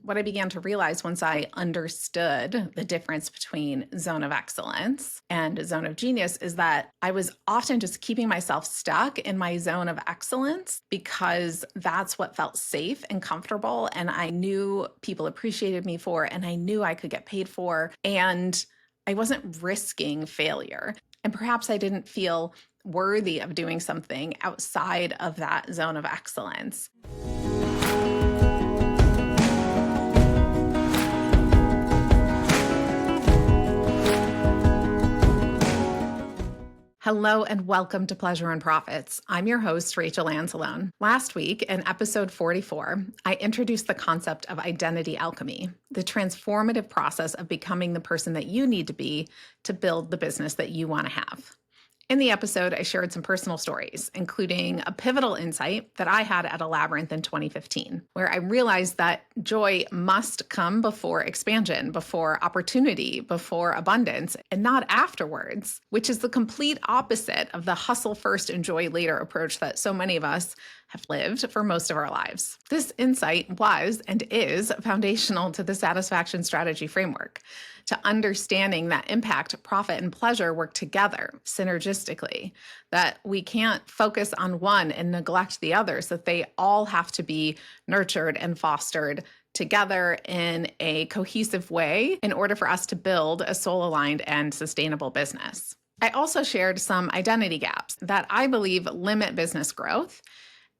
what I began to realize once I understood the difference between zone of excellence and zone of genius is that I was often just keeping myself stuck in my zone of excellence because that's what felt safe and comfortable. And I knew people appreciated me for, and I knew I could get paid for. And I wasn't risking failure. And perhaps I didn't feel worthy of doing something outside of that zone of excellence. Hello and welcome to Pleasure and Profits. I'm your host, Rachel Anzalone. Last week, in episode 44, I introduced the concept of identity alchemy, the transformative process of becoming the person that you need to be to build the business that you want to have. In the episode, I shared some personal stories, including a pivotal insight that I had at a labyrinth in 2015, where I realized that joy must come before expansion, before opportunity, before abundance, and not afterwards, which is the complete opposite of the hustle first, enjoy later approach that so many of us have lived for most of our lives. This insight was and is foundational to the satisfaction strategy framework, to understanding that impact, profit, and pleasure work together synergistically, that we can't focus on one and neglect the others, that they all have to be nurtured and fostered together in a cohesive way in order for us to build a soul-aligned and sustainable business. I also shared some identity gaps that I believe limit business growth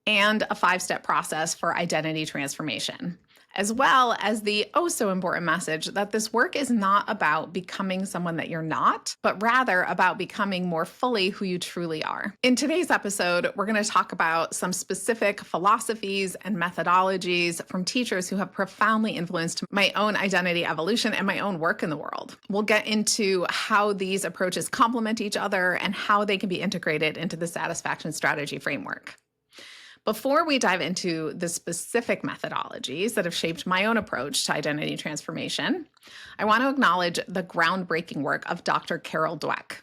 and a 5-step process for identity transformation, as well as the oh-so-important message that this work is not about becoming someone that you're not, but rather about becoming more fully who you truly are. In today's episode, we're going to talk about some specific philosophies and methodologies from teachers who have profoundly influenced my own identity evolution and my own work in the world. We'll get into how these approaches complement each other and how they can be integrated into the satisfaction strategy framework. Before we dive into the specific methodologies that have shaped my own approach to identity transformation, I want to acknowledge the groundbreaking work of Dr. Carol Dweck.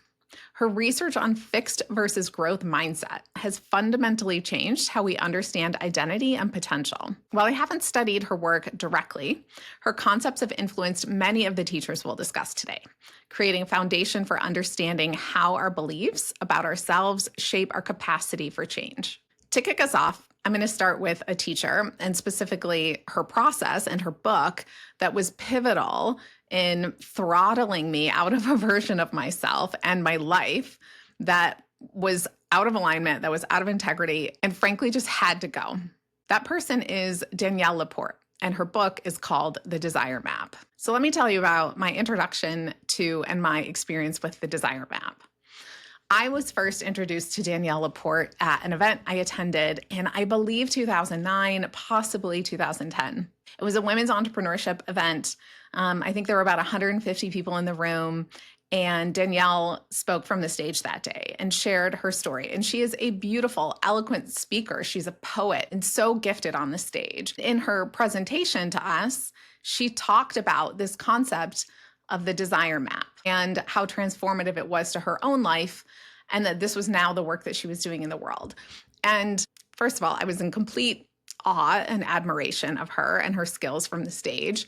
Her research on fixed versus growth mindset has fundamentally changed how we understand identity and potential. While I haven't studied her work directly, her concepts have influenced many of the teachers we'll discuss today, creating a foundation for understanding how our beliefs about ourselves shape our capacity for change. To kick us off, I'm going to start with a teacher and specifically her process and her book that was pivotal in throttling me out of a version of myself and my life that was out of alignment, that was out of integrity, and frankly just had to go. That person is Danielle Laporte, and her book is called The Desire Map. So let me tell you about my introduction to and my experience with The Desire Map. I was first introduced to Danielle Laporte at an event I attended in, I believe, 2009, possibly 2010. It was a women's entrepreneurship event. I think there were about 150 people in the room, and Danielle spoke from the stage that day and shared her story. And she is a beautiful, eloquent speaker. She's a poet and so gifted on the stage. In her presentation to us, she talked about this concept of the desire map and how transformative it was to her own life, and that this was now the work that she was doing in the world. And first of all, I was in complete awe and admiration of her and her skills from the stage.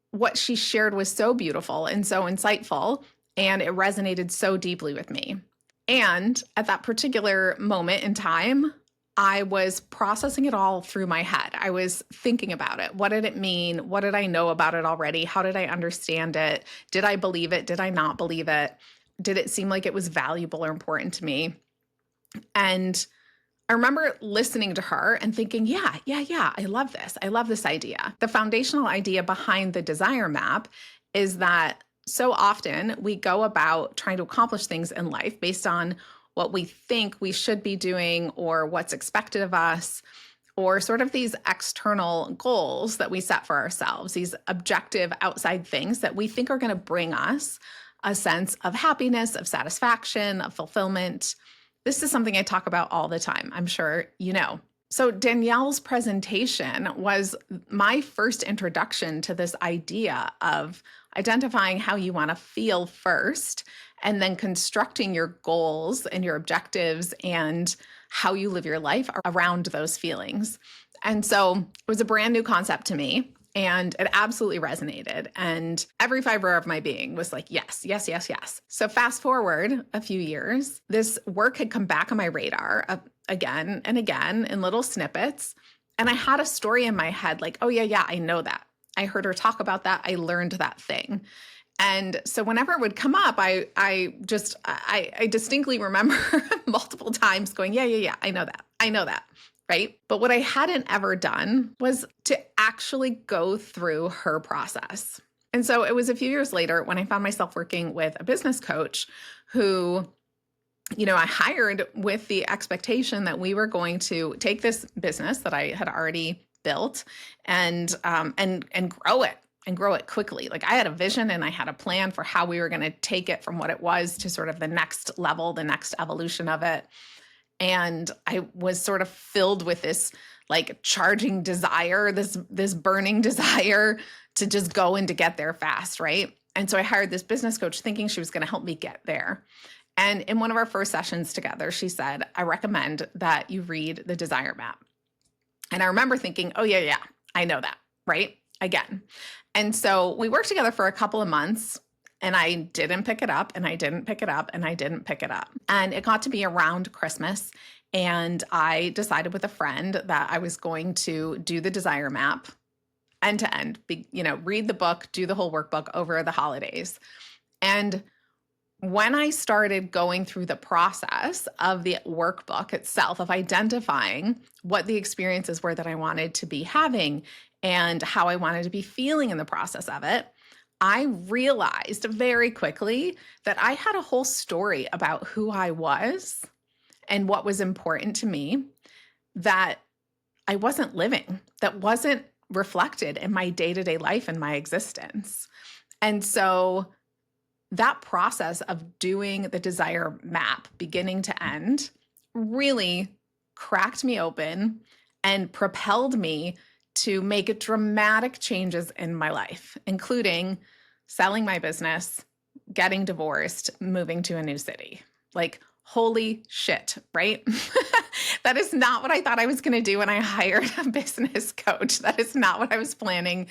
What she shared was so beautiful and so insightful, and it resonated so deeply with me. And at that particular moment in time, I was processing it all through my head. I was thinking about it. What did it mean? What did I know about it already? How did I understand it? Did I believe it? Did I not believe it? Did it seem like it was valuable or important to me? And I remember listening to her and thinking, yeah, I love this. I love this idea. The foundational idea behind the desire map is that so often we go about trying to accomplish things in life based on what we think we should be doing or what's expected of us, or sort of these external goals that we set for ourselves, these objective outside things that we think are going to bring us a sense of happiness, of satisfaction, of fulfillment. This is something I talk about all the time. I'm sure you know. So Danielle's presentation was my first introduction to this idea of identifying how you want to feel first, and then constructing your goals and your objectives and how you live your life around those feelings. And so it was a brand new concept to me. And it absolutely resonated. And every fiber of my being was like, yes, yes, yes, yes. So fast forward a few years, this work had come back on my radar again and again in little snippets. And I had a story in my head like, oh, yeah, I know that. I heard her talk about that. I learned that thing. And so whenever it would come up, I distinctly remember multiple times going, yeah, I know that. I know that. Right. But what I hadn't ever done was to actually go through her process. And so it was a few years later when I found myself working with a business coach who, I hired with the expectation that we were going to take this business that I had already built and grow it and grow it quickly. Like I had a vision and I had a plan for how we were going to take it from what it was to sort of the next level, the next evolution of it. And I was sort of filled with this like charging desire, this burning desire to just go and to get there fast, right? And so I hired this business coach thinking she was going to help me get there. And in one of our first sessions together, she said, I recommend that you read the Desire Map. And I remember thinking, oh, yeah, I know that, right? Again. And so we worked together for a couple of months. And I didn't pick it up, and I didn't pick it up, and I didn't pick it up. And it got to be around Christmas, and I decided with a friend that I was going to do the Desire Map end to end, read the book, do the whole workbook over the holidays. And when I started going through the process of the workbook itself, of identifying what the experiences were that I wanted to be having and how I wanted to be feeling in the process of it, I realized very quickly that I had a whole story about who I was and what was important to me that I wasn't living, that wasn't reflected in my day-to-day life and my existence. And so that process of doing the Desire Map, beginning to end, really cracked me open and propelled me to make dramatic changes in my life, including selling my business, getting divorced, moving to a new city. Like, holy shit, right? That is not what I thought I was going to do when I hired a business coach. That is not what I was planning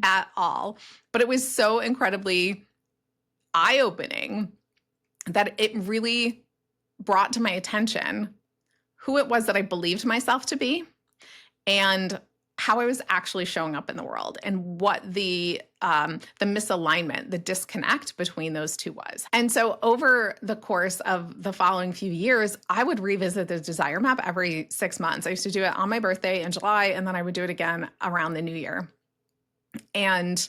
at all. But it was so incredibly eye-opening that it really brought to my attention who it was that I believed myself to be and how I was actually showing up in the world and what the misalignment, the disconnect between those two was. And so over the course of the following few years, I would revisit the Desire Map every 6 months. I used to do it on my birthday in July, and then I would do it again around the new year and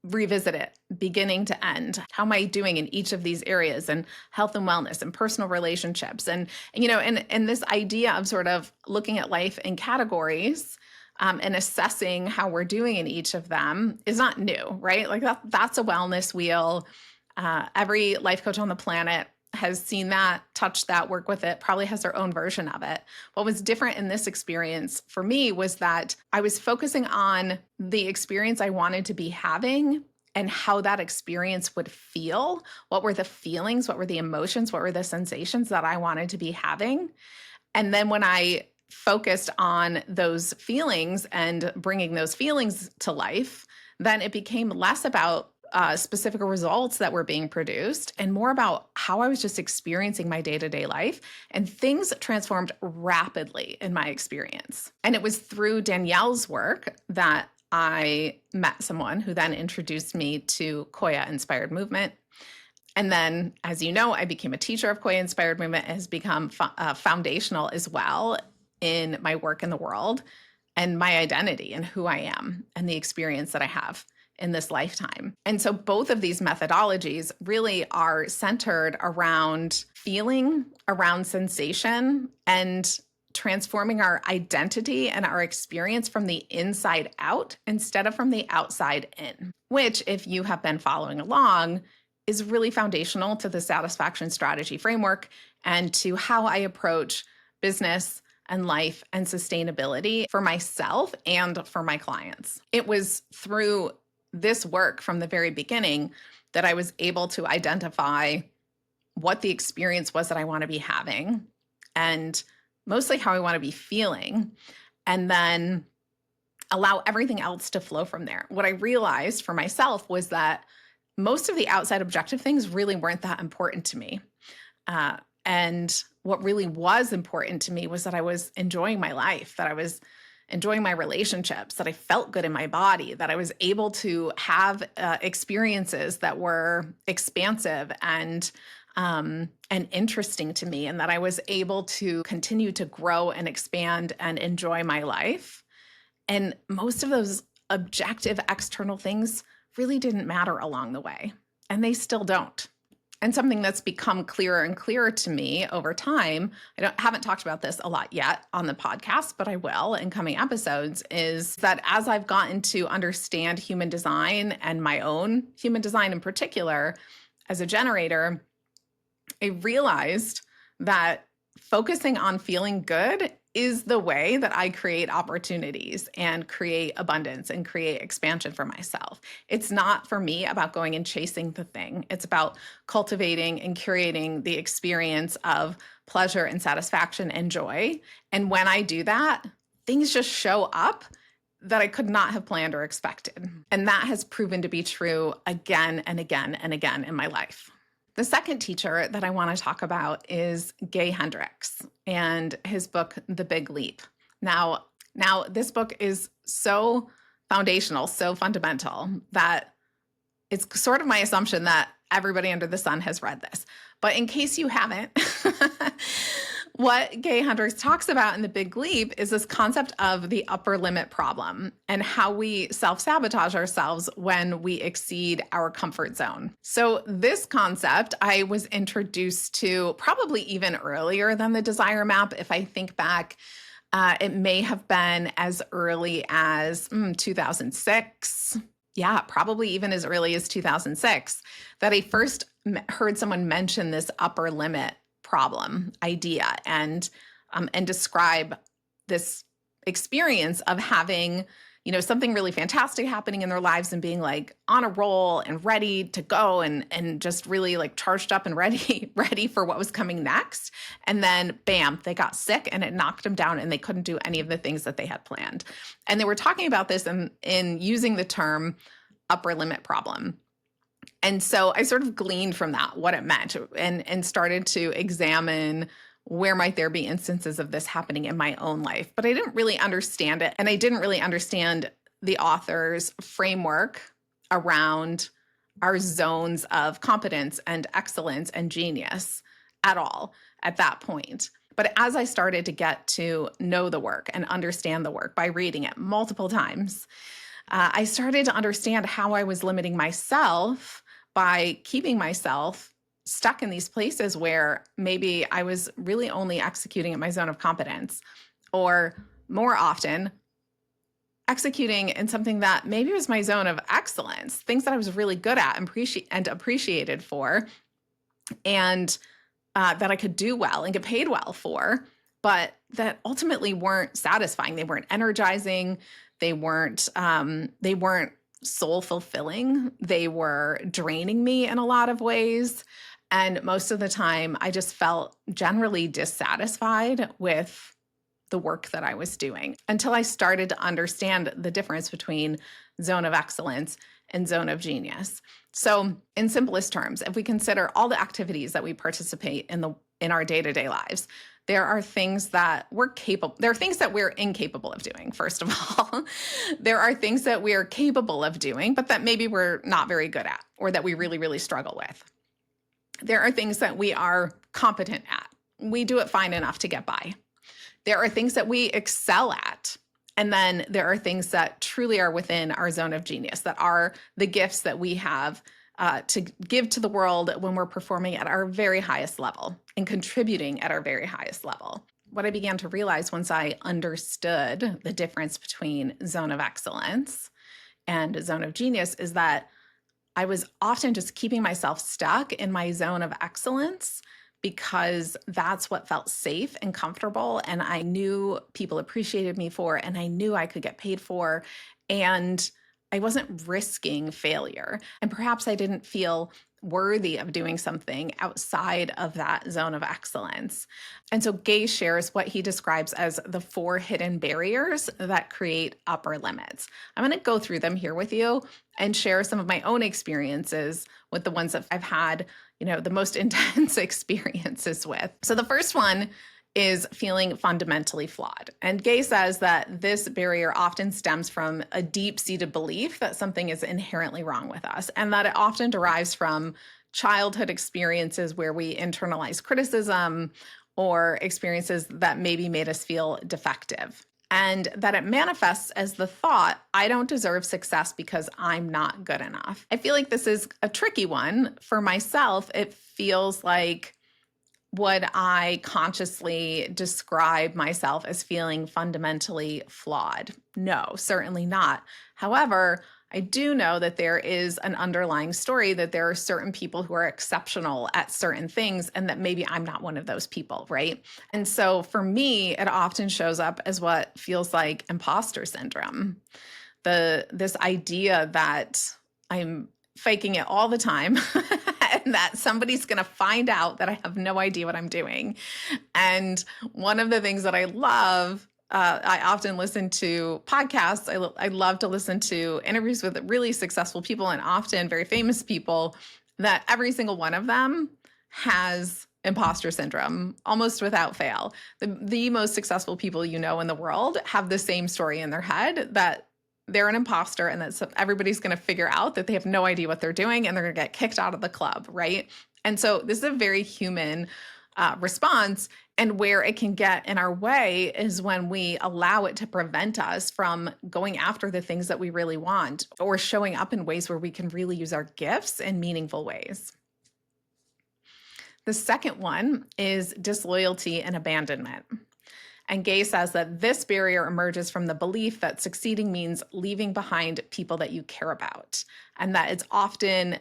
revisit it beginning to end. How am I doing in each of these areas, and health and wellness and personal relationships and this idea of sort of looking at life in categories and assessing how we're doing in each of them is not new, right? Like that's a wellness wheel. Every life coach on the planet has seen that, touched that, worked with it, probably has their own version of it. What was different in this experience for me was that I was focusing on the experience I wanted to be having and how that experience would feel. What were the feelings? What were the emotions? What were the sensations that I wanted to be having? And then when I focused on those feelings and bringing those feelings to life, then it became less about specific results that were being produced and more about how I was just experiencing my day-to-day life. And things transformed rapidly in my experience. And it was through Danielle's work that I met someone who then introduced me to Koya Inspired Movement. And then, as you know, I became a teacher of Koya Inspired Movement. It has become foundational as well in my work in the world and my identity and who I am and the experience that I have in this lifetime. And so both of these methodologies really are centered around feeling, around sensation, and transforming our identity and our experience from the inside out instead of from the outside in, which, if you have been following along, is really foundational to the Satisfaction Strategy framework and to how I approach business and life and sustainability for myself and for my clients. It was through this work from the very beginning that I was able to identify what the experience was that I want to be having and mostly how I want to be feeling. And then allow everything else to flow from there. What I realized for myself was that most of the outside objective things really weren't that important to me. And what really was important to me was that I was enjoying my life, that I was enjoying my relationships, that I felt good in my body, that I was able to have experiences that were expansive and interesting to me, and that I was able to continue to grow and expand and enjoy my life. And most of those objective external things really didn't matter along the way, and they still don't. And something that's become clearer and clearer to me over time, haven't talked about this a lot yet on the podcast, but I will in coming episodes, is that as I've gotten to understand human design and my own human design in particular as a generator, I realized that focusing on feeling good is the way that I create opportunities and create abundance and create expansion for myself. It's not for me about going and chasing the thing. It's about cultivating and curating the experience of pleasure and satisfaction and joy. And when I do that, things just show up that I could not have planned or expected. And that has proven to be true again and again and again in my life. The second teacher that I want to talk about is Gay Hendricks and his book, The Big Leap. Now this book is so foundational, so fundamental that it's sort of my assumption that everybody under the sun has read this. But in case you haven't, what Gay Hendricks talks about in The Big Leap is this concept of the upper limit problem and how we self-sabotage ourselves when we exceed our comfort zone. So this concept I was introduced to probably even earlier than the Desire Map. If I think back, it may have been as early as 2006. Yeah, probably even as early as 2006 that I first heard someone mention this upper limit problem idea and describe this experience of having, something really fantastic happening in their lives and being like on a roll and ready to go and just really like charged up and ready for what was coming next. And then bam, they got sick and it knocked them down and they couldn't do any of the things that they had planned. And they were talking about this in using the term upper limit problem. And so I sort of gleaned from that what it meant and started to examine where might there be instances of this happening in my own life. But I didn't really understand it. And I didn't really understand the author's framework around our zones of competence and excellence and genius at all at that point. But as I started to get to know the work and understand the work by reading it multiple times, I started to understand how I was limiting myself by keeping myself stuck in these places where maybe I was really only executing at my zone of competence, or more often executing in something that maybe was my zone of excellence, things that I was really good at and appreciated for, and that I could do well and get paid well for, but that ultimately weren't satisfying. They weren't energizing. They weren't soul fulfilling. They were draining me in a lot of ways. And most of the time, I just felt generally dissatisfied with the work that I was doing until I started to understand the difference between zone of excellence and zone of genius. So in simplest terms, if we consider all the activities that we participate in our day-to-day lives, there are things that there are things that we're incapable of doing, first of all. There are things that we're capable of doing, but that maybe we're not very good at, or that we really, really struggle with. There are things that we are competent at. We do it fine enough to get by. There are things that we excel at. And then there are things that truly are within our zone of genius, that are the gifts that we have to give to the world when we're performing at our very highest level and contributing at our very highest level. What I began to realize once I understood the difference between zone of excellence and zone of genius is that I was often just keeping myself stuck in my zone of excellence because that's what felt safe and comfortable, and I knew people appreciated me for, and I knew I could get paid for, and I wasn't risking failure. And perhaps I didn't feel worthy of doing something outside of that zone of excellence. And so Gay shares what he describes as the 4 hidden barriers that create upper limits. I'm going to go through them here with you and share some of my own experiences with the ones that I've had, the most intense experiences with. So the first one is feeling fundamentally flawed. And Gay says that this barrier often stems from a deep-seated belief that something is inherently wrong with us, and that it often derives from childhood experiences where we internalize criticism or experiences that maybe made us feel defective. And that it manifests as the thought, I don't deserve success because I'm not good enough. I feel like this is a tricky one. For myself, it feels like, would I consciously describe myself as feeling fundamentally flawed? No, certainly not. However, I do know that there is an underlying story that there are certain people who are exceptional at certain things and that maybe I'm not one of those people, right? And so for me, it often shows up as what feels like imposter syndrome. This idea that I'm faking it all the time and that somebody's going to find out that I have no idea what I'm doing. And one of the things that I love, I often listen to podcasts. I love to listen to interviews with really successful people and often very famous people, that every single one of them has imposter syndrome almost without fail. The most successful people in the world have the same story in their head, that they're an imposter and that everybody's going to figure out that they have no idea what they're doing and they're going to get kicked out of the club, right? And so this is a very human response. And where it can get in our way is when we allow it to prevent us from going after the things that we really want, or showing up in ways where we can really use our gifts in meaningful ways. The second one is disloyalty and abandonment. And Gay says that this barrier emerges from the belief that succeeding means leaving behind people that you care about, and that it's often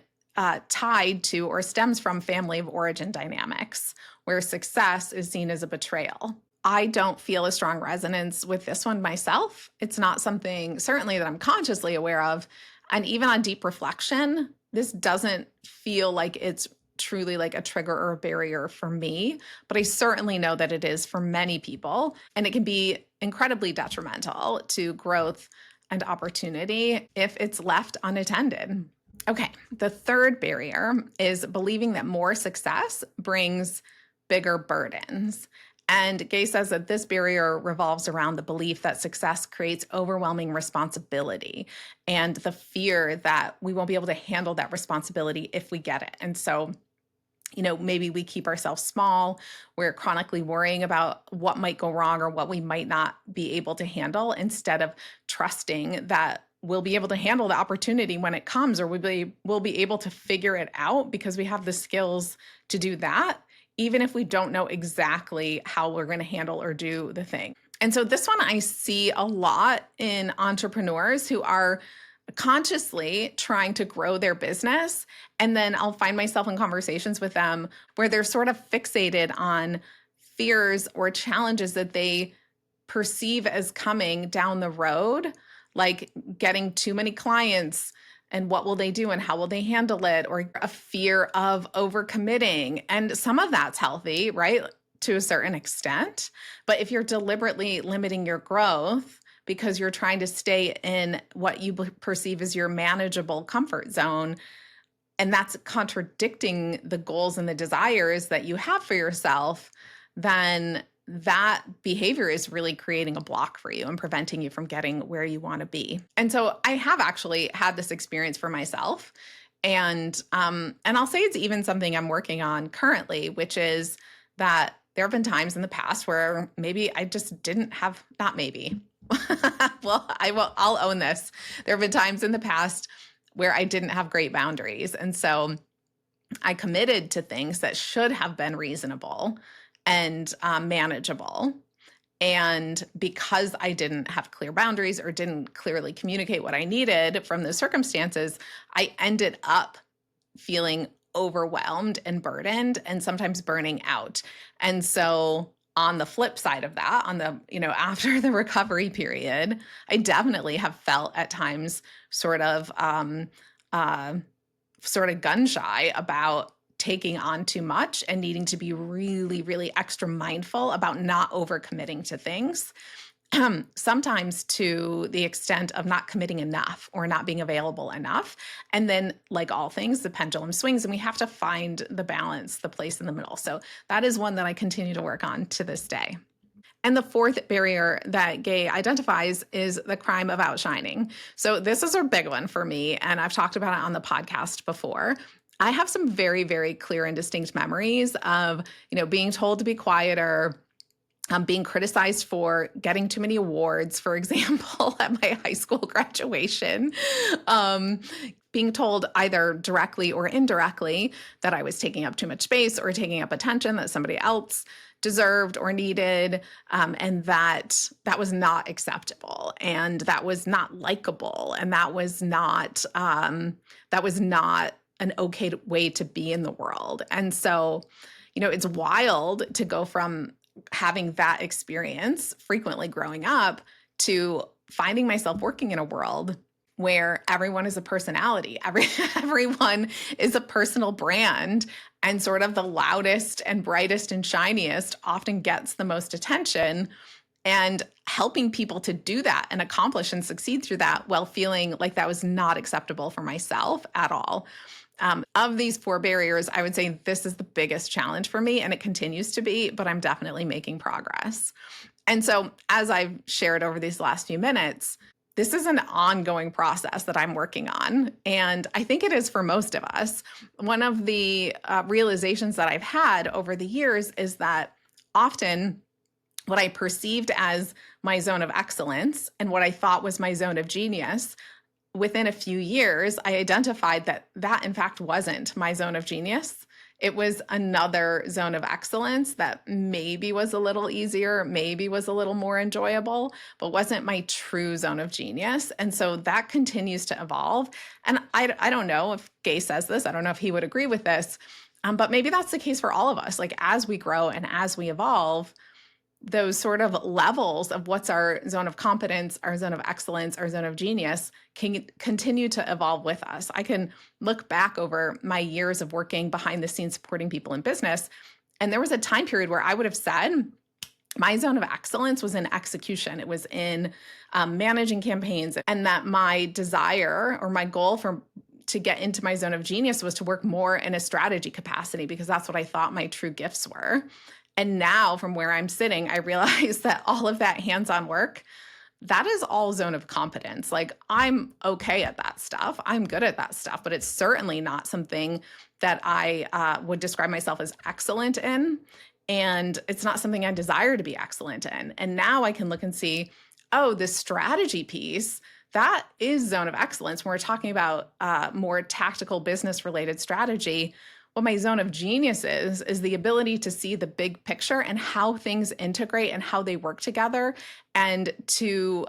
tied to or stems from family of origin dynamics, where success is seen as a betrayal. I don't feel a strong resonance with this one myself. It's not something certainly that I'm consciously aware of. And even on deep reflection, this doesn't feel like it's truly like a trigger or a barrier for me, but I certainly know that it is for many people, and it can be incredibly detrimental to growth and opportunity if it's left unattended. Okay, the third barrier is believing that more success brings bigger burdens. And Gay says that this barrier revolves around the belief that success creates overwhelming responsibility and the fear that we won't be able to handle that responsibility if we get it. And so maybe we keep ourselves small. We're chronically worrying about what might go wrong or what we might not be able to handle, instead of trusting that we'll be able to handle the opportunity when it comes, or we'll be able to figure it out because we have the skills to do that, even if we don't know exactly how we're going to handle or do the thing. And so this one I see a lot in entrepreneurs who are consciously trying to grow their business. And then I'll find myself in conversations with them where they're sort of fixated on fears or challenges that they perceive as coming down the road, like getting too many clients and what will they do and how will they handle it, or a fear of overcommitting. And some of that's healthy, right, to a certain extent. But if you're deliberately limiting your growth because you're trying to stay in what you perceive as your manageable comfort zone, and that's contradicting the goals and the desires that you have for yourself, then that behavior is really creating a block for you and preventing you from getting where you want to be. And so I have actually had this experience for myself. And I'll say it's even something I'm working on currently, which is that there have been times in the past where maybe I just didn't have, not maybe, well, I'll own this. There have been times in the past where I didn't have great boundaries. And so I committed to things that should have been reasonable and manageable. And because I didn't have clear boundaries or didn't clearly communicate what I needed from those circumstances, I ended up feeling overwhelmed and burdened and sometimes burning out. And so on the flip side of that, after the recovery period, I definitely have felt at times sort of sort of gun shy about taking on too much and needing to be really, really extra mindful about not overcommitting to things. Sometimes to the extent of not committing enough or not being available enough. And then, like all things, the pendulum swings and we have to find the balance, the place in the middle. So that is one that I continue to work on to this day. And the fourth barrier that Gay identifies is the crime of outshining. So this is a big one for me, and I've talked about it on the podcast before. I have some very, very clear and distinct memories of, being told to be quieter, being criticized for getting too many awards, for example, at my high school graduation, being told either directly or indirectly that I was taking up too much space or taking up attention that somebody else deserved or needed, and that was not acceptable, and that was not likable, and that was not an okay way to be in the world. And so, it's wild to go from having that experience frequently growing up to finding myself working in a world where everyone is a personality. Everyone is a personal brand, and sort of the loudest and brightest and shiniest often gets the most attention. And helping people to do that and accomplish and succeed through that while feeling like that was not acceptable for myself at all. Of these four barriers, I would say this is the biggest challenge for me, and it continues to be, but I'm definitely making progress. And so, as I've shared over these last few minutes, this is an ongoing process that I'm working on, and I think it is for most of us. One of the realizations that I've had over the years is that often what I perceived as my zone of excellence and what I thought was my zone of genius, within a few years, I identified that in fact wasn't my zone of genius. It was another zone of excellence that maybe was a little easier, maybe was a little more enjoyable, but wasn't my true zone of genius. And so that continues to evolve. And I don't know if Gay says this, I don't know if he would agree with this, but maybe that's the case for all of us. Like as we grow and as we evolve, those sort of levels of what's our zone of competence, our zone of excellence, our zone of genius can continue to evolve with us. I can look back over my years of working behind the scenes supporting people in business, and there was a time period where I would have said my zone of excellence was in execution. It was in managing campaigns, and that my desire or my goal to get into my zone of genius was to work more in a strategy capacity because that's what I thought my true gifts were. And now from where I'm sitting, I realize that all of that hands-on work, that is all zone of competence. Like I'm okay at that stuff. I'm good at that stuff, but it's certainly not something that I would describe myself as excellent in. And it's not something I desire to be excellent in. And now I can look and see, oh, this strategy piece, that is zone of excellence. When we're talking about more tactical business related strategy, what my zone of genius is the ability to see the big picture and how things integrate and how they work together, and to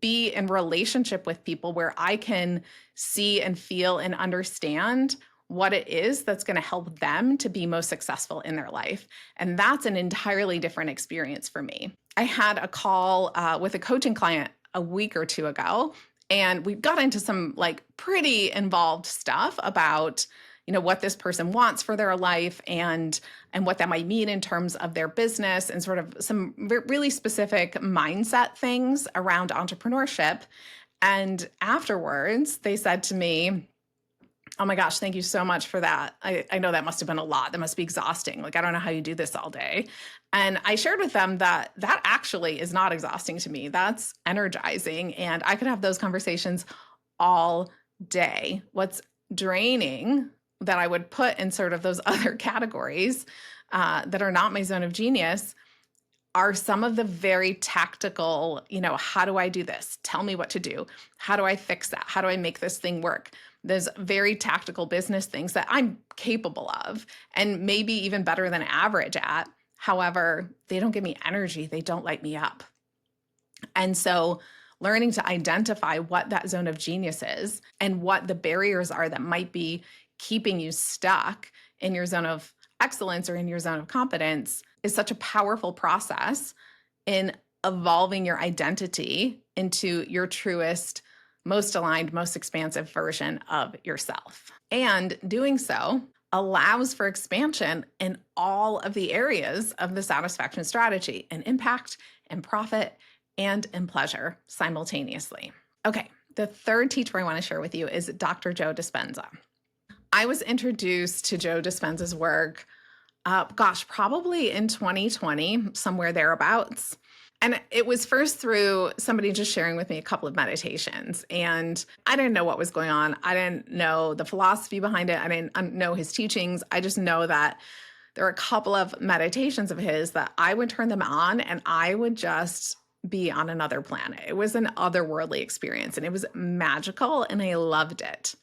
be in relationship with people where I can see and feel and understand what it is that's going to help them to be most successful in their life. And that's an entirely different experience for me. I had a call with a coaching client a week or two ago, and we got into some like pretty involved stuff about what this person wants for their life and what that might mean in terms of their business, and sort of some really specific mindset things around entrepreneurship. And afterwards, they said to me, "Oh my gosh, thank you so much for that. I know that must have been a lot. That must be exhausting. Like, I don't know how you do this all day." And I shared with them that actually is not exhausting to me. That's energizing. And I could have those conversations all day. What's draining that I would put in sort of those other categories that are not my zone of genius are some of the very tactical, how do I do this? Tell me what to do. How do I fix that? How do I make this thing work? There's very tactical business things that I'm capable of and maybe even better than average at. However, they don't give me energy. They don't light me up. And so learning to identify what that zone of genius is and what the barriers are that might be keeping you stuck in your zone of excellence or in your zone of competence is such a powerful process in evolving your identity into your truest most aligned, most expansive version of yourself. And doing so allows for expansion in all of the areas of the satisfaction strategy, in impact, in profit, and in pleasure simultaneously. Okay, the third teacher I want to share with you is Dr. Joe Dispenza. I was introduced to Joe Dispenza's work, probably in 2020, somewhere thereabouts. And it was first through somebody just sharing with me a couple of meditations. And I didn't know what was going on. I didn't know the philosophy behind it. I didn't know his teachings. I just know that there were a couple of meditations of his that I would turn them on and I would just be on another planet. It was an otherworldly experience and it was magical and I loved it.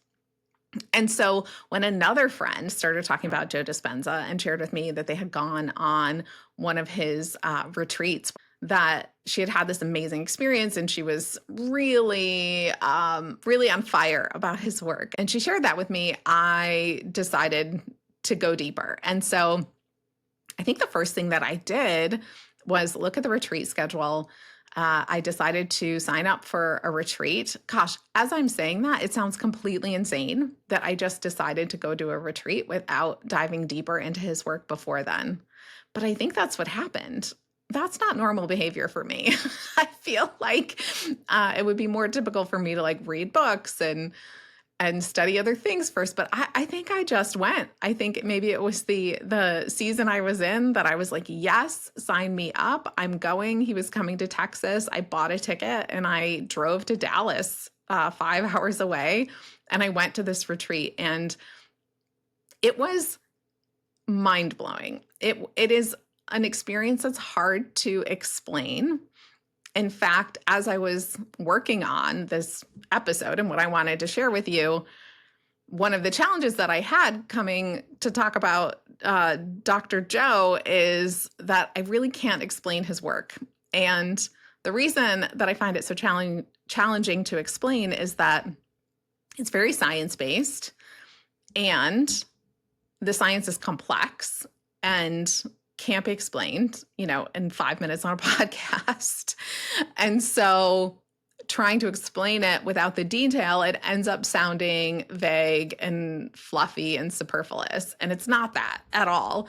And so when another friend started talking about Joe Dispenza and shared with me that they had gone on one of his retreats, that she had this amazing experience and she was really, really on fire about his work. And she shared that with me. I decided to go deeper. And so I think the first thing that I did was look at the retreat schedule. I decided to sign up for a retreat. Gosh, as I'm saying that, it sounds completely insane that I just decided to go do a retreat without diving deeper into his work before then. But I think that's what happened. That's not normal behavior for me. I feel like it would be more typical for me to like read books and study other things first. But I think I just went. I think maybe it was the season I was in that I was like, yes, sign me up. I'm going. He was coming to Texas. I bought a ticket and I drove to Dallas, 5 hours away. And I went to this retreat and it was mind-blowing. It is an experience that's hard to explain. In fact, as I was working on this episode and what I wanted to share with you, one of the challenges that I had coming to talk about Dr. Joe is that I really can't explain his work. And the reason that I find it so challenging to explain is that it's very science-based and the science is complex and can't be explained, in 5 minutes on a podcast. And so trying to explain it without the detail, it ends up sounding vague and fluffy and superfluous. And it's not that at all.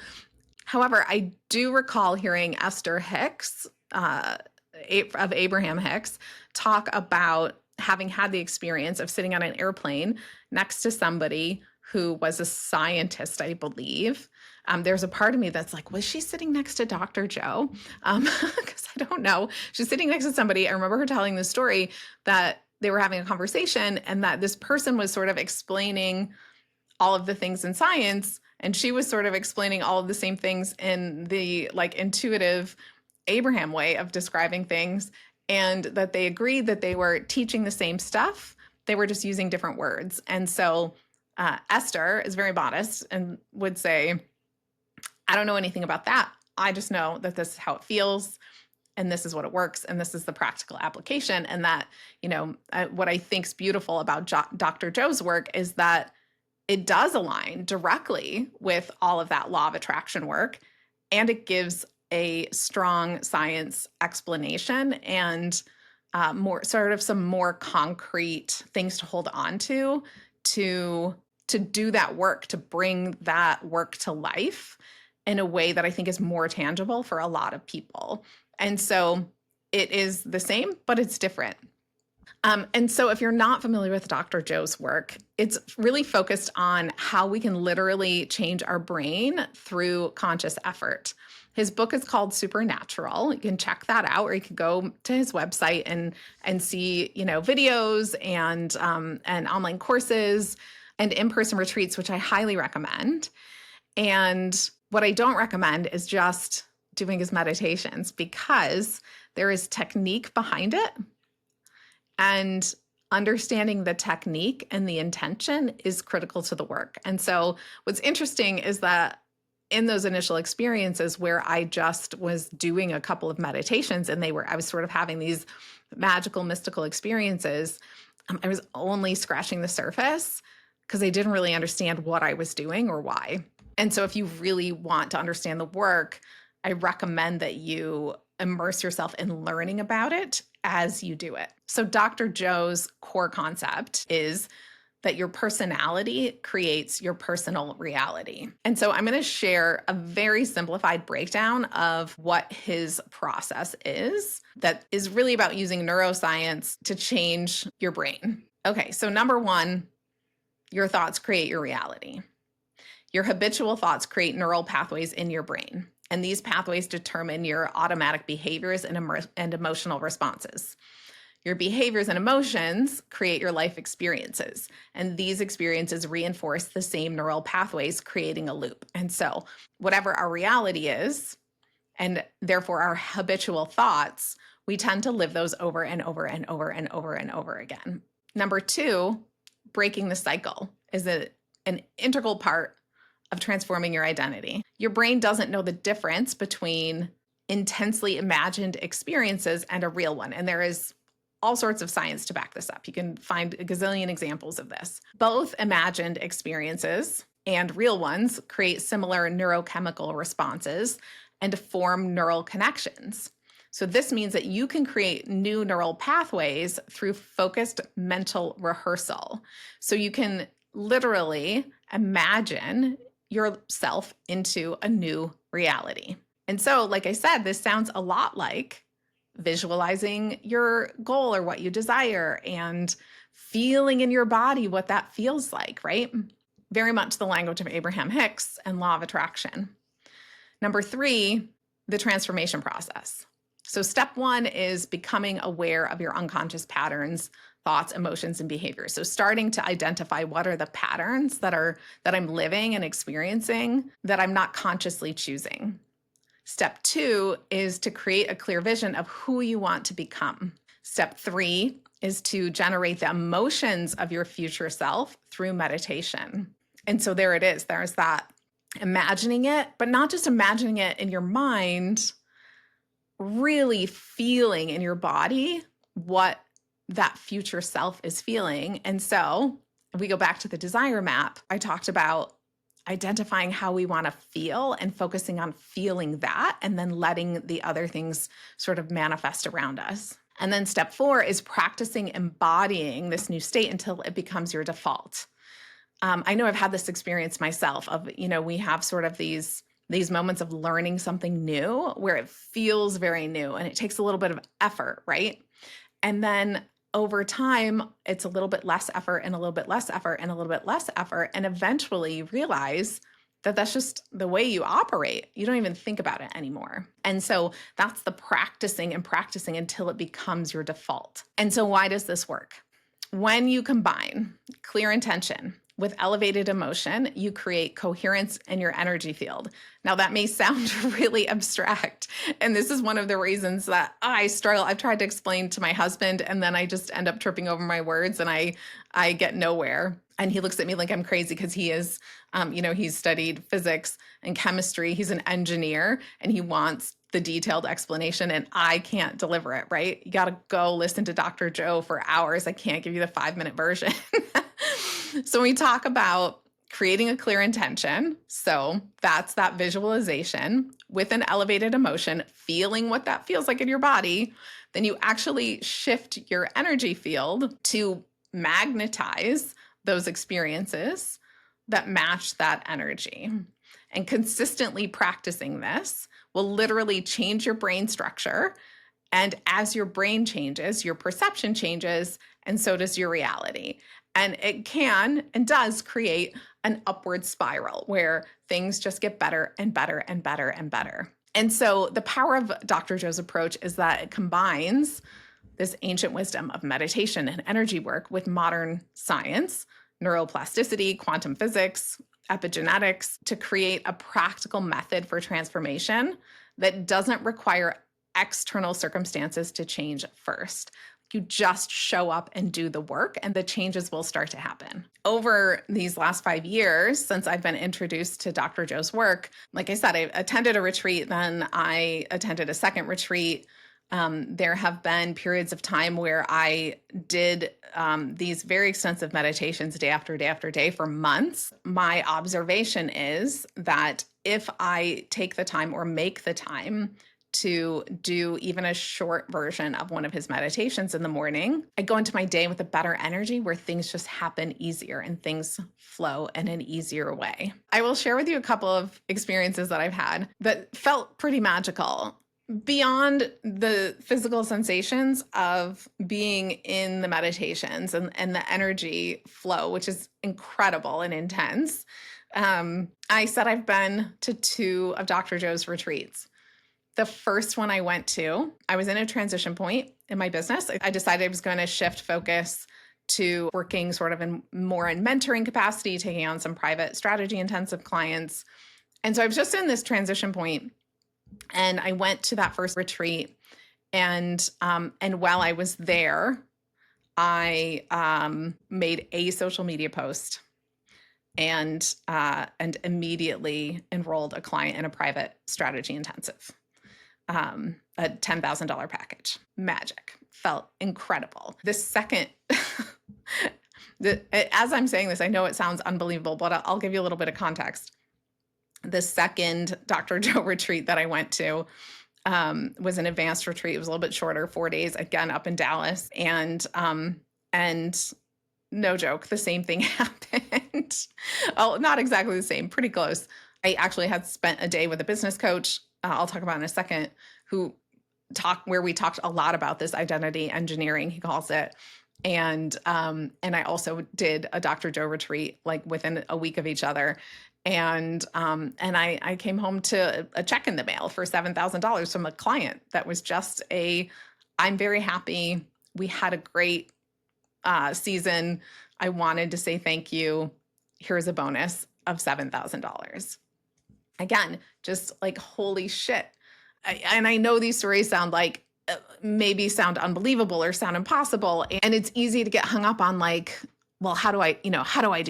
However, I do recall hearing Esther Hicks, of Abraham Hicks, talk about having had the experience of sitting on an airplane next to somebody who was a scientist, I believe. There's a part of me that's like, was she sitting next to Dr. Joe? Because I don't know. She's sitting next to somebody. I remember her telling the story that they were having a conversation and that this person was sort of explaining all of the things in science. And she was sort of explaining all of the same things in the like intuitive Abraham way of describing things. And that they agreed that they were teaching the same stuff. They were just using different words. And so Esther is very modest and would say, I don't know anything about that. I just know that this is how it feels and this is what it works and this is the practical application. And that, what I think is beautiful about Dr. Joe's work is that it does align directly with all of that law of attraction work and it gives a strong science explanation and some more concrete things to hold on to do that work, to bring that work to life in a way that I think is more tangible for a lot of people. And so it is the same, but it's different. And so if you're not familiar with Dr. Joe's work, it's really focused on how we can literally change our brain through conscious effort. His book is called Supernatural. You can check that out, or you can go to his website and see, videos and online courses and in-person retreats, which I highly recommend. And what I don't recommend is just doing his meditations because there is technique behind it. And understanding the technique and the intention is critical to the work. And so what's interesting is that in those initial experiences where I just was doing a couple of meditations and I was sort of having these magical, mystical experiences, I was only scratching the surface because I didn't really understand what I was doing or why. And so if you really want to understand the work, I recommend that you immerse yourself in learning about it as you do it. So Dr. Joe's core concept is that your personality creates your personal reality. And so I'm going to share a very simplified breakdown of what his process is that is really about using neuroscience to change your brain. Okay, so number one, your thoughts create your reality. Your habitual thoughts create neural pathways in your brain, and these pathways determine your automatic behaviors and emotional responses. Your behaviors and emotions create your life experiences, and these experiences reinforce the same neural pathways, creating a loop. And so, whatever our reality is, and therefore our habitual thoughts, we tend to live those over and over and over and over and over again. Number two, breaking the cycle is an integral part of transforming your identity. Your brain doesn't know the difference between intensely imagined experiences and a real one. And there is all sorts of science to back this up. You can find a gazillion examples of this. Both imagined experiences and real ones create similar neurochemical responses and form neural connections. So this means that you can create new neural pathways through focused mental rehearsal. So you can literally imagine yourself into a new reality. And so, like I said, this sounds a lot like visualizing your goal or what you desire and feeling in your body what that feels like, right? Very much the language of Abraham Hicks and law of attraction. Number three, the transformation process. So step one is becoming aware of your unconscious patterns, thoughts, emotions, and behaviors. So starting to identify what are the patterns that I'm living and experiencing that I'm not consciously choosing. Step two is to create a clear vision of who you want to become. Step three is to generate the emotions of your future self through meditation. And so there it is. There's that imagining it, but not just imagining it in your mind, really feeling in your body what that future self is feeling. And so if we go back to the desire map, I talked about identifying how we want to feel and focusing on feeling that, and then letting the other things sort of manifest around us. And then step four is practicing embodying this new state until it becomes your default. I know I've had this experience myself of, we have sort of these moments of learning something new where it feels very new and it takes a little bit of effort, right? And then over time, it's a little bit less effort and a little bit less effort and a little bit less effort. And eventually you realize that that's just the way you operate. You don't even think about it anymore. And so that's the practicing and practicing until it becomes your default. And so why does this work? When you combine clear intention with elevated emotion, you create coherence in your energy field. Now, that may sound really abstract, and this is one of the reasons that I struggle. I've tried to explain to my husband, and then I just end up tripping over my words, and I get nowhere. And he looks at me like I'm crazy because he is, he's studied physics and chemistry. He's an engineer, and he wants the detailed explanation, and I can't deliver it, right? You got to go listen to Dr. Joe for hours. I can't give you the 5-minute version. So we talk about creating a clear intention. So that's that visualization with an elevated emotion, feeling what that feels like in your body. Then you actually shift your energy field to magnetize those experiences that match that energy. And consistently practicing this will literally change your brain structure. And as your brain changes, your perception changes, and so does your reality. And it can and does create an upward spiral where things just get better and better and better and better. And so the power of Dr. Joe's approach is that it combines this ancient wisdom of meditation and energy work with modern science, neuroplasticity, quantum physics, epigenetics, to create a practical method for transformation that doesn't require external circumstances to change first. You just show up and do the work, and the changes will start to happen. Over these last 5 years, since I've been introduced to Dr. Joe's work, like I said, I attended a retreat, then I attended a second retreat. There have been periods of time where I did these very extensive meditations day after day after day for months. My observation is that if I take the time or make the time to do even a short version of one of his meditations in the morning, I go into my day with a better energy where things just happen easier and things flow in an easier way. I will share with you a couple of experiences that I've had that felt pretty magical. Beyond the physical sensations of being in the meditations and the energy flow, which is incredible and intense, I said I've been to 2 of Dr. Joe's retreats. The first one I went to, I was in a transition point in my business. I decided I was going to shift focus to working sort of in mentoring capacity, taking on some private strategy intensive clients. And so I was just in this transition point, and I went to that first retreat. And while I was there, I made a social media post and immediately enrolled a client in a private strategy intensive. A $10,000 package. Magic. Felt incredible. The second, as I'm saying this, I know it sounds unbelievable, but I'll give you a little bit of context. The second Dr. Joe retreat that I went to was an advanced retreat. It was a little bit shorter, 4 days, again, up in Dallas. And no joke, the same thing happened. Oh, not exactly the same, pretty close. I actually had spent a day with a business coach, I'll talk about in a second, where we talked a lot about this identity engineering, he calls it. And I also did a Dr. Joe retreat like within a week of each other. And I came home to a check in the mail for $7,000 from a client that was just I'm very happy. We had a great season. I wanted to say thank you. Here's a bonus of $7,000. Again, just like, holy shit. And I know these stories sound like maybe sound unbelievable or sound impossible. And it's easy to get hung up on like, well, how do I do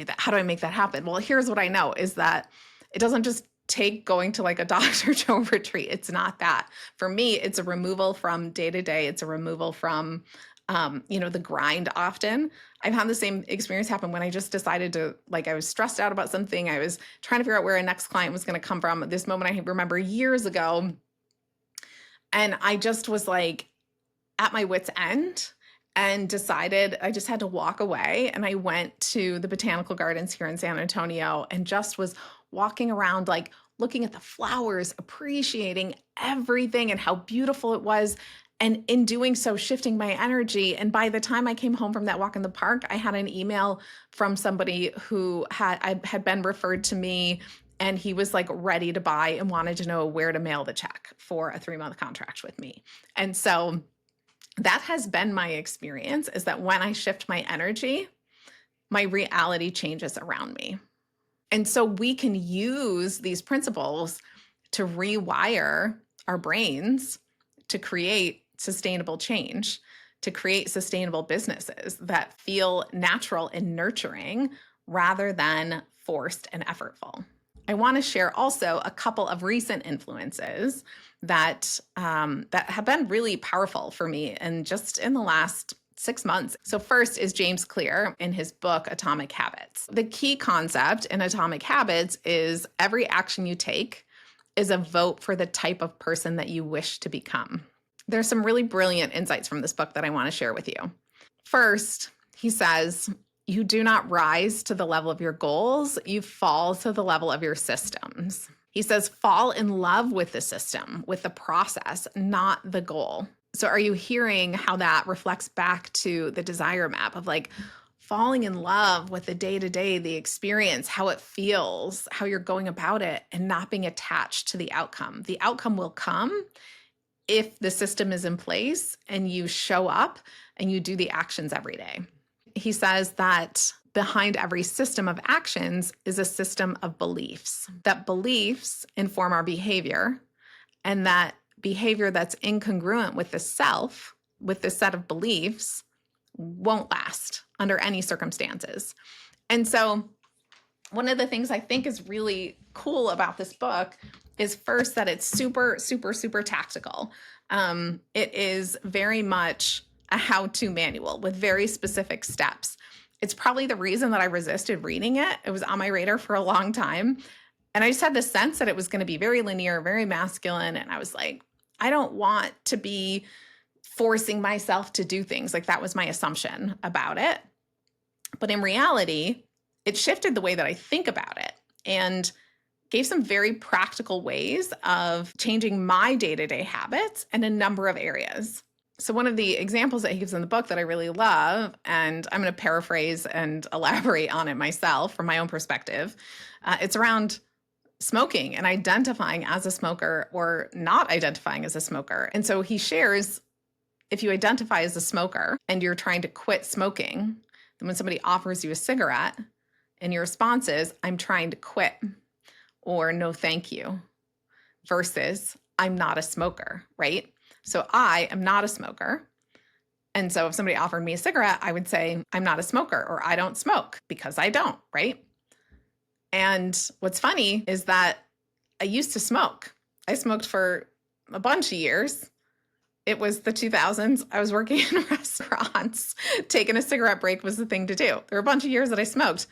that? How do I make that happen? Well, here's what I know is that it doesn't just take going to like a Dr. Joe retreat. It's not that. For me, it's a removal from day to day. It's a removal from the grind often. I've had the same experience happen when I just decided to, like, I was stressed out about something. I was trying to figure out where a next client was going to come from. This moment I remember years ago. And I just was like at my wit's end and decided I just had to walk away. And I went to the botanical gardens here in San Antonio and just was walking around, like looking at the flowers, appreciating everything and how beautiful it was. And in doing so, shifting my energy. And by the time I came home from that walk in the park, I had an email from somebody who had been referred to me, and he was like ready to buy and wanted to know where to mail the check for a 3-month contract with me. And so that has been my experience, is that when I shift my energy, my reality changes around me. And so we can use these principles to rewire our brains to create sustainable change, to create sustainable businesses that feel natural and nurturing rather than forced and effortful. I want to share also a couple of recent influences that have been really powerful for me and just in the last 6 months. So first is James Clear in his book, Atomic Habits. The key concept in Atomic Habits is every action you take is a vote for the type of person that you wish to become. There's some really brilliant insights from this book that I want to share with you. First, he says, you do not rise to the level of your goals, you fall to the level of your systems. He says, fall in love with the system, with the process, not the goal. So are you hearing how that reflects back to the desire map of like falling in love with the day-to-day, the experience, how it feels, how you're going about it, and not being attached to the outcome? The outcome will come if the system is in place and you show up and you do the actions every day. He says that behind every system of actions is a system of beliefs, that beliefs inform our behavior, and that behavior that's incongruent with the self, with the set of beliefs, won't last under any circumstances. And so one of the things I think is really cool about this book is first that it's super, super, super tactical. It is very much a how-to manual with very specific steps. It's probably the reason that I resisted reading it. It was on my radar for a long time. And I just had this sense that it was going to be very linear, very masculine. And I was like, I don't want to be forcing myself to do things. Like that was my assumption about it. But in reality, it shifted the way that I think about it and gave some very practical ways of changing my day-to-day habits in a number of areas. So one of the examples that he gives in the book that I really love, and I'm going to paraphrase and elaborate on it myself from my own perspective, it's around smoking and identifying as a smoker or not identifying as a smoker. And so he shares, if you identify as a smoker and you're trying to quit smoking, then when somebody offers you a cigarette and your response is, I'm trying to quit, or no, thank you, versus I'm not a smoker, right? So I am not a smoker. And so if somebody offered me a cigarette, I would say, I'm not a smoker, or I don't smoke because I don't, right? And what's funny is that I used to smoke. I smoked for a bunch of years. It was the 2000s. I was working in restaurants. Taking a cigarette break was the thing to do. There were a bunch of years that I smoked.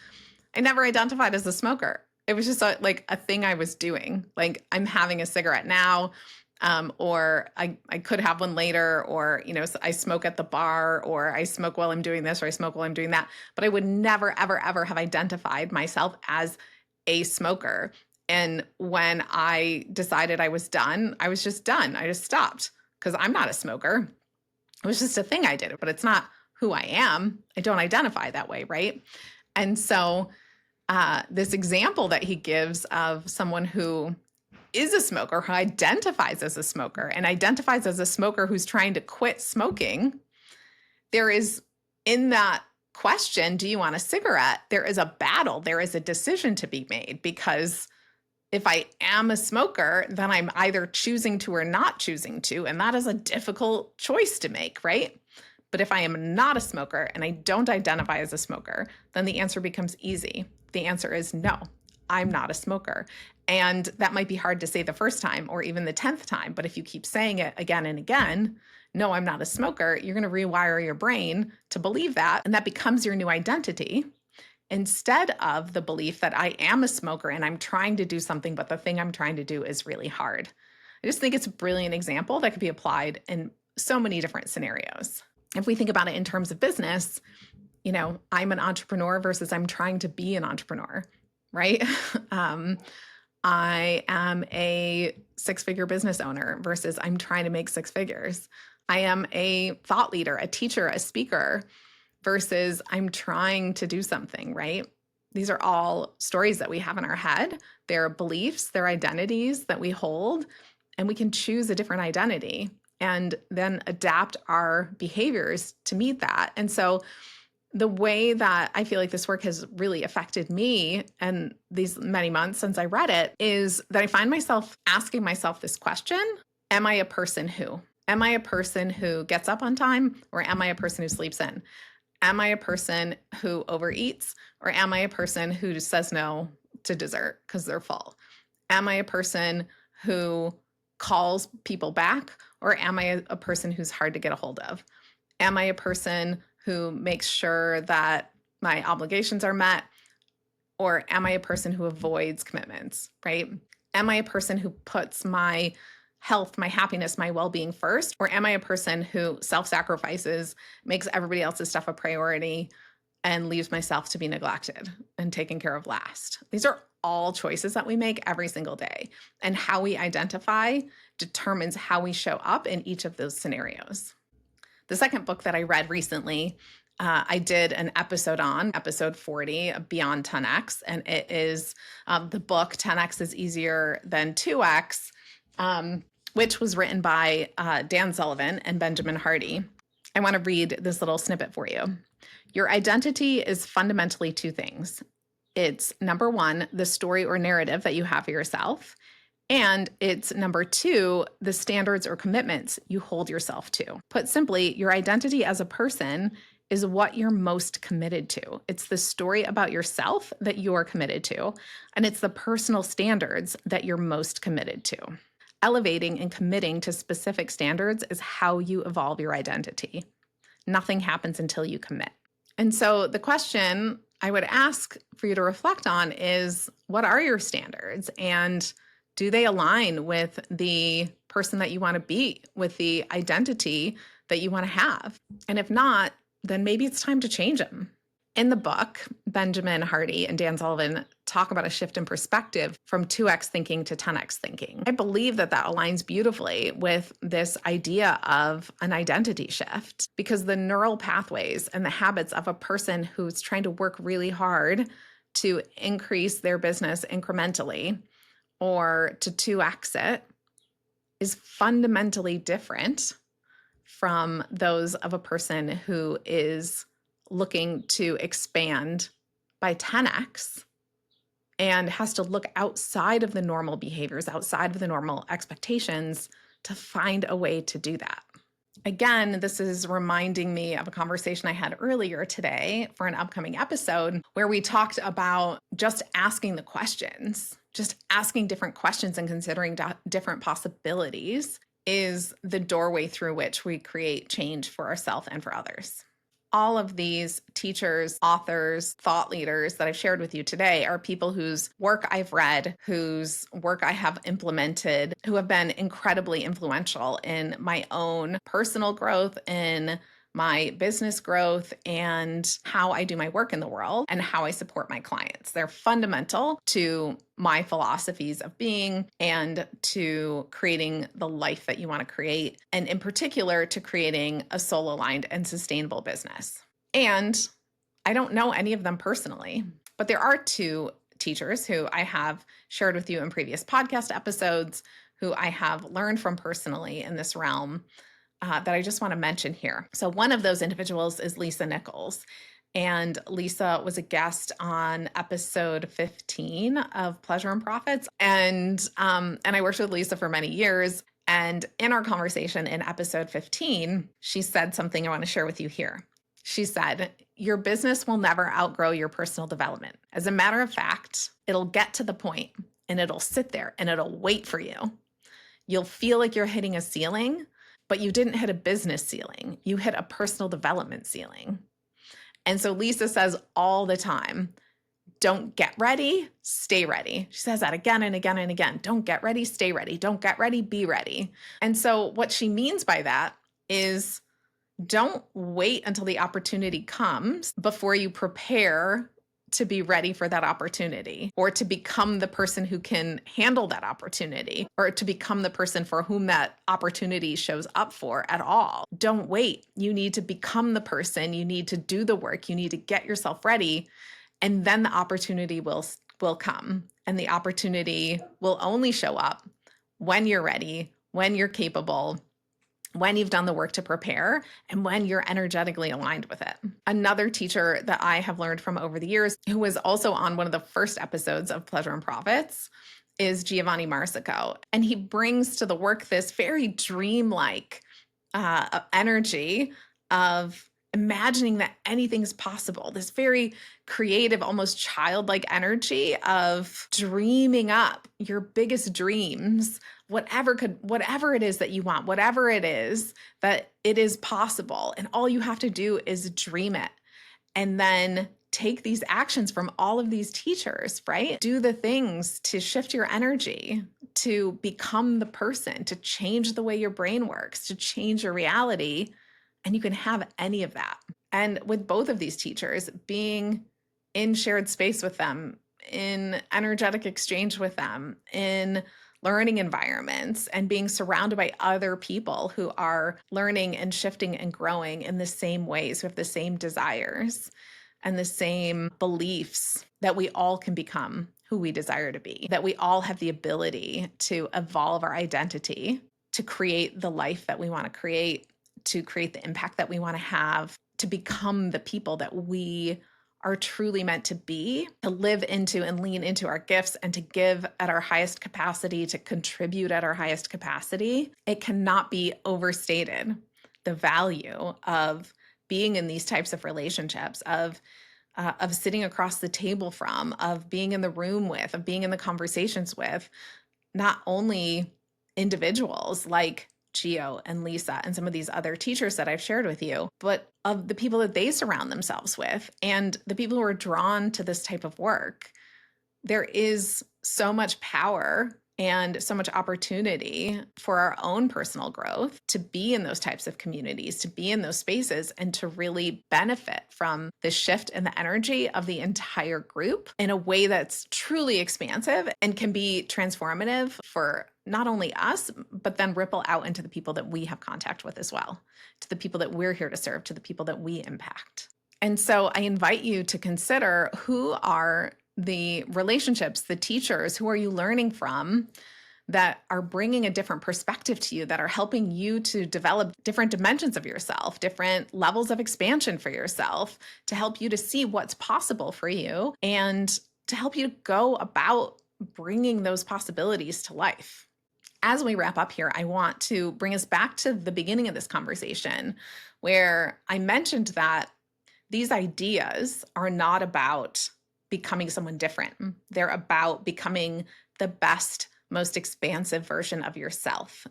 I never identified as a smoker. It was just like a thing I was doing. Like I'm having a cigarette now, or I could have one later, or, I smoke at the bar, or I smoke while I'm doing this, or I smoke while I'm doing that. But I would never, ever, ever have identified myself as a smoker. And when I decided I was done, I was just done. I just stopped because I'm not a smoker. It was just a thing I did, but it's not who I am. I don't identify that way, right? And so this example that he gives of someone who is a smoker, who identifies as a smoker and identifies as a smoker who's trying to quit smoking, there is, in that question, do you want a cigarette? There is a battle. There is a decision to be made, because if I am a smoker, then I'm either choosing to or not choosing to. And that is a difficult choice to make, right? But if I am not a smoker and I don't identify as a smoker, then the answer becomes easy. The answer is no, I'm not a smoker. And that might be hard to say the first time or even the 10th time. But if you keep saying it again and again, no, I'm not a smoker, you're going to rewire your brain to believe that. And that becomes your new identity, instead of the belief that I am a smoker and I'm trying to do something, but the thing I'm trying to do is really hard. I just think it's a brilliant example that could be applied in so many different scenarios. If we think about it in terms of business, I'm an entrepreneur versus I'm trying to be an entrepreneur, right? I am a six-figure business owner versus I'm trying to make six figures. I am a thought leader, a teacher, a speaker versus I'm trying to do something, right? These are all stories that we have in our head. They're beliefs, they're identities that we hold, and we can choose a different identity and then adapt our behaviors to meet that. And so the way that I feel like this work has really affected me and these many months since I read it is that I find myself asking myself this question: am I a person who? Am I a person who gets up on time, or am I a person who sleeps in? Am I a person who overeats, or am I a person who says no to dessert because they're full? Am I a person who calls people back, or am I a person who's hard to get a hold of? Am I a person who makes sure that my obligations are met, or am I a person who avoids commitments, right? Am I a person who puts my health, my happiness, my well-being first, or am I a person who self-sacrifices, makes everybody else's stuff a priority, and leaves myself to be neglected and taken care of last? These are all choices that we make every single day, and how we identify determines how we show up in each of those scenarios. The second book that I read recently, I did an episode on, episode 40, Beyond 10X, and it is the book 10X is Easier Than 2X, which was written by Dan Sullivan and Benjamin Hardy. I want to read this little snippet for you. Your identity is fundamentally two things. It's number one, the story or narrative that you have for yourself. And it's number two, the standards or commitments you hold yourself to. Put simply, your identity as a person is what you're most committed to. It's the story about yourself that you're committed to, and it's the personal standards that you're most committed to. Elevating and committing to specific standards is how you evolve your identity. Nothing happens until you commit. And so the question I would ask for you to reflect on is, what are your standards? And Do they align with the person that you want to be, with the identity that you want to have? And if not, then maybe it's time to change them. In the book, Benjamin Hardy and Dan Sullivan talk about a shift in perspective from 2x thinking to 10x thinking. I believe that aligns beautifully with this idea of an identity shift, because the neural pathways and the habits of a person who's trying to work really hard to increase their business incrementally or to 2x it is fundamentally different from those of a person who is looking to expand by 10x and has to look outside of the normal behaviors, outside of the normal expectations to find a way to do that. Again, this is reminding me of a conversation I had earlier today for an upcoming episode where we talked about just asking the questions, just asking different questions and considering different possibilities is the doorway through which we create change for ourselves and for others. All of these teachers, authors, thought leaders that I've shared with you today are people whose work I've read, whose work I have implemented, who have been incredibly influential in my own personal growth, in my business growth, and how I do my work in the world and how I support my clients. They're fundamental to my philosophies of being and to creating the life that you want to create, and in particular to creating a soul-aligned and sustainable business. And I don't know any of them personally, but there are two teachers who I have shared with you in previous podcast episodes, who I have learned from personally in this realm, that I just want to mention here. So one of those individuals is Lisa Nichols. And Lisa was a guest on episode 15 of Pleasure and Profits. And I worked with Lisa for many years. And in our conversation in episode 15, she said something I want to share with you here. She said, your business will never outgrow your personal development. As a matter of fact, it'll get to the point and it'll sit there and it'll wait for you. You'll feel like you're hitting a ceiling, but you didn't hit a business ceiling. You hit a personal development ceiling. And so Lisa says all the time, don't get ready, stay ready. She says that again and again and again. Don't get ready, stay ready. Don't get ready, be ready. And so what she means by that is don't wait until the opportunity comes before you prepare to be ready for that opportunity, or to become the person who can handle that opportunity, or to become the person for whom that opportunity shows up for at all. Don't wait. You need to become the person. You need to do the work. You need to get yourself ready, and then the opportunity will come. And the opportunity will only show up when you're ready, when you're capable, when you've done the work to prepare, and when you're energetically aligned with it. Another teacher that I have learned from over the years, who was also on one of the first episodes of Pleasure and Profits, is Giovanni Marsico. And he brings to the work this very dreamlike energy of imagining that anything's possible, this very creative, almost childlike energy of dreaming up your biggest dreams, whatever it is that you want, whatever it is that it is possible. And all you have to do is dream it. And then take these actions from all of these teachers, right? Do the things to shift your energy, to become the person, to change the way your brain works, to change your reality. And you can have any of that. And with both of these teachers, being in shared space with them, in energetic exchange with them, in learning environments, and being surrounded by other people who are learning and shifting and growing in the same ways, who have the same desires and the same beliefs, that we all can become who we desire to be, that we all have the ability to evolve our identity, to create the life that we want to create, to create the impact that we want to have, to become the people that we are truly meant to be, to live into and lean into our gifts, and to give at our highest capacity, to contribute at our highest capacity. It cannot be overstated, the value of being in these types of relationships, of sitting across the table from, of being in the room with, of being in the conversations with, not only individuals like Gio and Lisa and some of these other teachers that I've shared with you, but of the people that they surround themselves with and the people who are drawn to this type of work. There is so much power and so much opportunity for our own personal growth to be in those types of communities, to be in those spaces, and to really benefit from the shift in the energy of the entire group in a way that's truly expansive and can be transformative for not only us, but then ripple out into the people that we have contact with as well, to the people that we're here to serve, to the people that we impact. And so I invite you to consider, who are the relationships, the teachers, who are you learning from that are bringing a different perspective to you, that are helping you to develop different dimensions of yourself, different levels of expansion for yourself, to help you to see what's possible for you and to help you go about bringing those possibilities to life. As we wrap up here, I want to bring us back to the beginning of this conversation, where I mentioned that these ideas are not about becoming someone different. They're about becoming the best, most expansive version of yourself.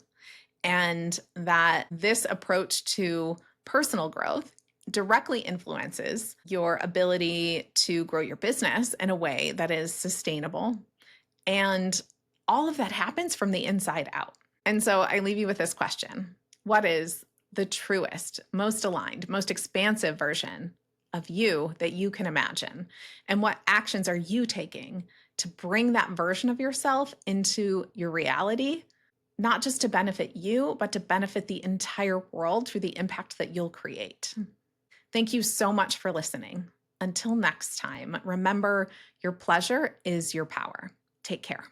And that this approach to personal growth directly influences your ability to grow your business in a way that is sustainable. And all of that happens from the inside out. And so I leave you with this question: what is the truest, most aligned, most expansive version of you that you can imagine? And what actions are you taking to bring that version of yourself into your reality, not just to benefit you, but to benefit the entire world through the impact that you'll create? Thank you so much for listening. Until next time, remember, your pleasure is your power. Take care.